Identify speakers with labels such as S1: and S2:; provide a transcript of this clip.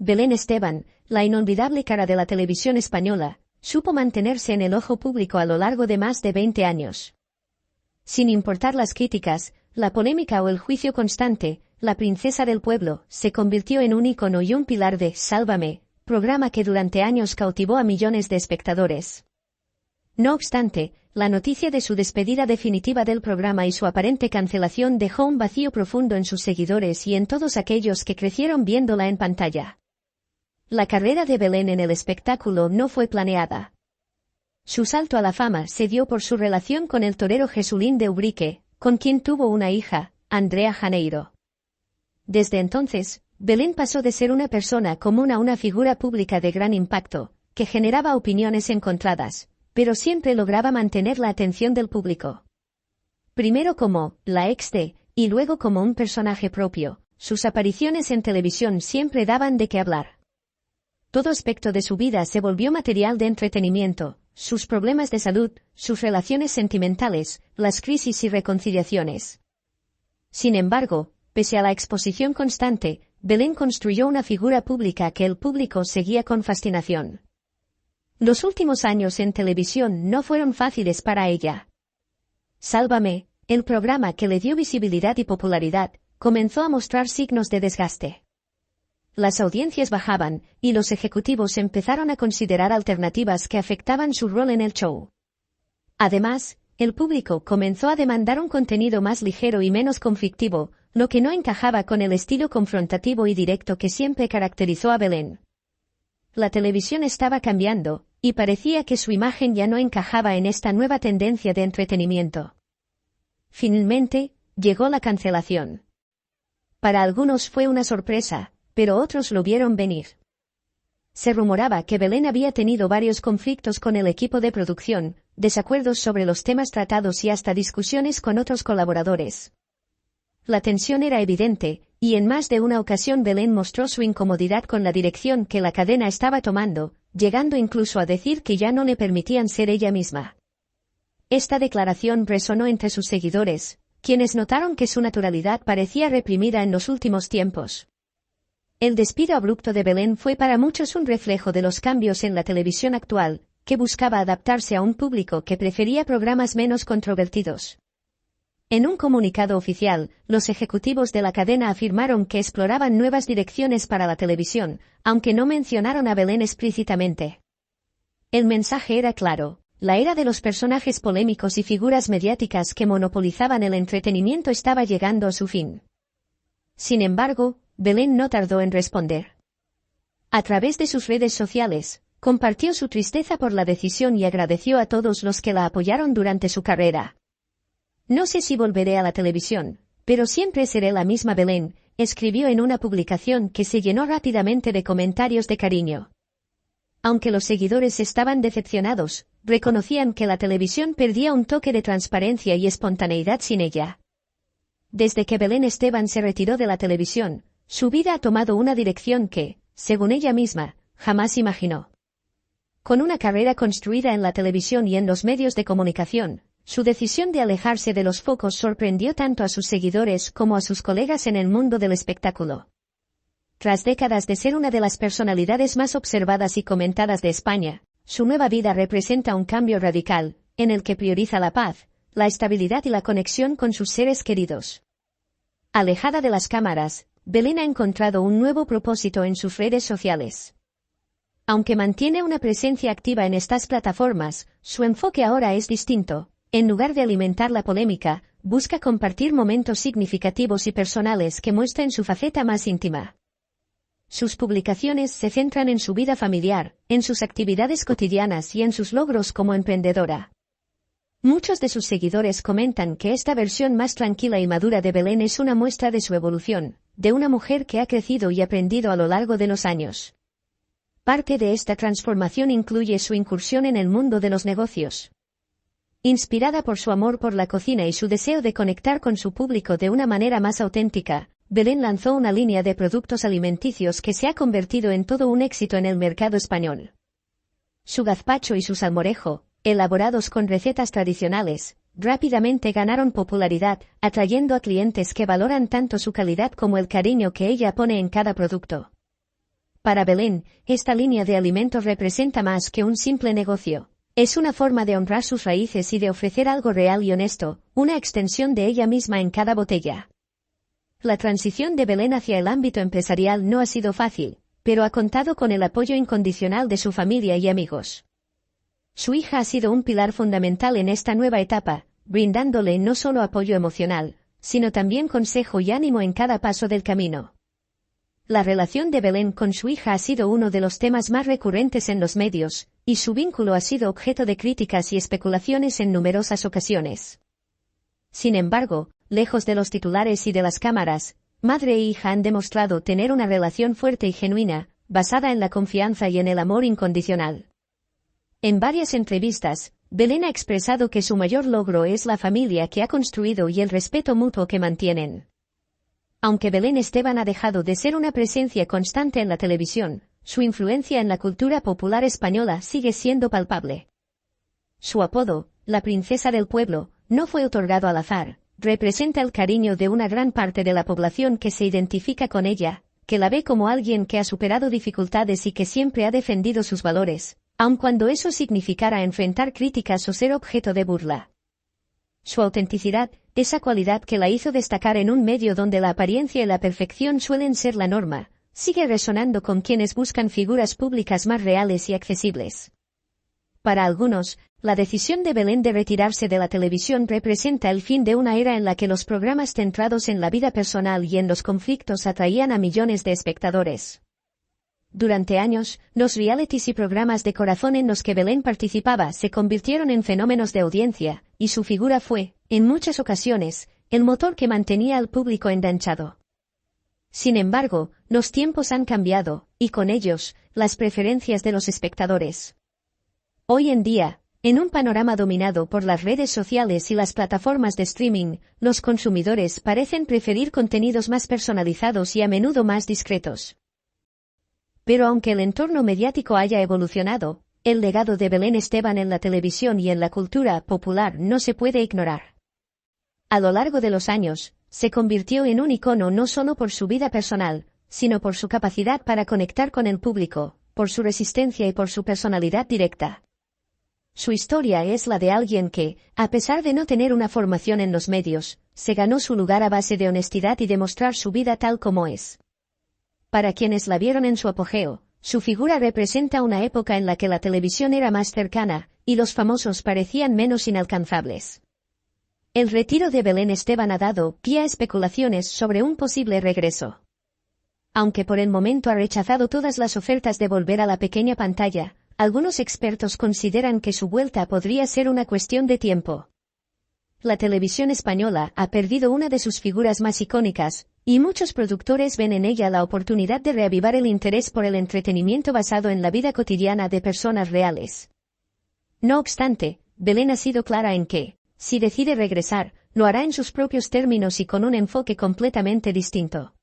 S1: Belén Esteban, la inolvidable cara de la televisión española, supo mantenerse en el ojo público a lo largo de más de 20 años. Sin importar las críticas, la polémica o el juicio constante, la princesa del pueblo se convirtió en un ícono y un pilar de Sálvame, programa que durante años cautivó a millones de espectadores. No obstante, la noticia de su despedida definitiva del programa y su aparente cancelación dejó un vacío profundo en sus seguidores y en todos aquellos que crecieron viéndola en pantalla. La carrera de Belén en el espectáculo no fue planeada. Su salto a la fama se dio por su relación con el torero Jesulín de Ubrique, con quien tuvo una hija, Andrea Janeiro. Desde entonces, Belén pasó de ser una persona común a una figura pública de gran impacto, que generaba opiniones encontradas, pero siempre lograba mantener la atención del público. Primero como la ex de, y luego como un personaje propio, sus apariciones en televisión siempre daban de qué hablar. Todo aspecto de su vida se volvió material de entretenimiento, sus problemas de salud, sus relaciones sentimentales, las crisis y reconciliaciones. Sin embargo, pese a la exposición constante, Belén construyó una figura pública que el público seguía con fascinación. Los últimos años en televisión no fueron fáciles para ella. Sálvame, el programa que le dio visibilidad y popularidad, comenzó a mostrar signos de desgaste. Las audiencias bajaban, y los ejecutivos empezaron a considerar alternativas que afectaban su rol en el show. Además, el público comenzó a demandar un contenido más ligero y menos conflictivo, lo que no encajaba con el estilo confrontativo y directo que siempre caracterizó a Belén. La televisión estaba cambiando, y parecía que su imagen ya no encajaba en esta nueva tendencia de entretenimiento. Finalmente, llegó la cancelación. Para algunos fue una sorpresa, pero otros lo vieron venir. Se rumoraba que Belén había tenido varios conflictos con el equipo de producción, desacuerdos sobre los temas tratados y hasta discusiones con otros colaboradores. La tensión era evidente, y en más de una ocasión Belén mostró su incomodidad con la dirección que la cadena estaba tomando, llegando incluso a decir que ya no le permitían ser ella misma. Esta declaración resonó entre sus seguidores, quienes notaron que su naturalidad parecía reprimida en los últimos tiempos. El despido abrupto de Belén fue para muchos un reflejo de los cambios en la televisión actual, que buscaba adaptarse a un público que prefería programas menos controvertidos. En un comunicado oficial, los ejecutivos de la cadena afirmaron que exploraban nuevas direcciones para la televisión, aunque no mencionaron a Belén explícitamente. El mensaje era claro: la era de los personajes polémicos y figuras mediáticas que monopolizaban el entretenimiento estaba llegando a su fin. Sin embargo, Belén no tardó en responder. A través de sus redes sociales, compartió su tristeza por la decisión y agradeció a todos los que la apoyaron durante su carrera. No sé si volveré a la televisión, pero siempre seré la misma Belén, escribió en una publicación que se llenó rápidamente de comentarios de cariño. Aunque los seguidores estaban decepcionados, reconocían que la televisión perdía un toque de transparencia y espontaneidad sin ella. Desde que Belén Esteban se retiró de la televisión, su vida ha tomado una dirección que, según ella misma, jamás imaginó. Con una carrera construida en la televisión y en los medios de comunicación, su decisión de alejarse de los focos sorprendió tanto a sus seguidores como a sus colegas en el mundo del espectáculo. Tras décadas de ser una de las personalidades más observadas y comentadas de España, su nueva vida representa un cambio radical, en el que prioriza la paz, la estabilidad y la conexión con sus seres queridos. Alejada de las cámaras, Belén ha encontrado un nuevo propósito en sus redes sociales. Aunque mantiene una presencia activa en estas plataformas, su enfoque ahora es distinto. En lugar de alimentar la polémica, busca compartir momentos significativos y personales que muestren su faceta más íntima. Sus publicaciones se centran en su vida familiar, en sus actividades cotidianas y en sus logros como emprendedora. Muchos de sus seguidores comentan que esta versión más tranquila y madura de Belén es una muestra de su evolución, de una mujer que ha crecido y aprendido a lo largo de los años. Parte de esta transformación incluye su incursión en el mundo de los negocios. Inspirada por su amor por la cocina y su deseo de conectar con su público de una manera más auténtica, Belén lanzó una línea de productos alimenticios que se ha convertido en todo un éxito en el mercado español. Su gazpacho y su salmorejo, elaborados con recetas tradicionales, rápidamente ganaron popularidad, atrayendo a clientes que valoran tanto su calidad como el cariño que ella pone en cada producto. Para Belén, esta línea de alimentos representa más que un simple negocio. Es una forma de honrar sus raíces y de ofrecer algo real y honesto, una extensión de ella misma en cada botella. La transición de Belén hacia el ámbito empresarial no ha sido fácil, pero ha contado con el apoyo incondicional de su familia y amigos. Su hija ha sido un pilar fundamental en esta nueva etapa, brindándole no solo apoyo emocional, sino también consejo y ánimo en cada paso del camino. La relación de Belén con su hija ha sido uno de los temas más recurrentes en los medios, y su vínculo ha sido objeto de críticas y especulaciones en numerosas ocasiones. Sin embargo, lejos de los titulares y de las cámaras, madre e hija han demostrado tener una relación fuerte y genuina, basada en la confianza y en el amor incondicional. En varias entrevistas, Belén ha expresado que su mayor logro es la familia que ha construido y el respeto mutuo que mantienen. Aunque Belén Esteban ha dejado de ser una presencia constante en la televisión, su influencia en la cultura popular española sigue siendo palpable. Su apodo, la princesa del pueblo, no fue otorgado al azar, representa el cariño de una gran parte de la población que se identifica con ella, que la ve como alguien que ha superado dificultades y que siempre ha defendido sus valores, aun cuando eso significara enfrentar críticas o ser objeto de burla. Su autenticidad, esa cualidad que la hizo destacar en un medio donde la apariencia y la perfección suelen ser la norma, sigue resonando con quienes buscan figuras públicas más reales y accesibles. Para algunos, la decisión de Belén de retirarse de la televisión representa el fin de una era en la que los programas centrados en la vida personal y en los conflictos atraían a millones de espectadores. Durante años, los realities y programas de corazón en los que Belén participaba se convirtieron en fenómenos de audiencia, y su figura fue, en muchas ocasiones, el motor que mantenía al público enganchado. Sin embargo, los tiempos han cambiado, y con ellos, las preferencias de los espectadores. Hoy en día, en un panorama dominado por las redes sociales y las plataformas de streaming, los consumidores parecen preferir contenidos más personalizados y a menudo más discretos. Pero aunque el entorno mediático haya evolucionado, el legado de Belén Esteban en la televisión y en la cultura popular no se puede ignorar. A lo largo de los años, se convirtió en un icono no solo por su vida personal, sino por su capacidad para conectar con el público, por su resistencia y por su personalidad directa. Su historia es la de alguien que, a pesar de no tener una formación en los medios, se ganó su lugar a base de honestidad y de mostrar su vida tal como es. Para quienes la vieron en su apogeo, su figura representa una época en la que la televisión era más cercana, y los famosos parecían menos inalcanzables. El retiro de Belén Esteban ha dado pie a especulaciones sobre un posible regreso. Aunque por el momento ha rechazado todas las ofertas de volver a la pequeña pantalla, algunos expertos consideran que su vuelta podría ser una cuestión de tiempo. La televisión española ha perdido una de sus figuras más icónicas, y muchos productores ven en ella la oportunidad de reavivar el interés por el entretenimiento basado en la vida cotidiana de personas reales. No obstante, Belén ha sido clara en que, si decide regresar, lo hará en sus propios términos y con un enfoque completamente distinto.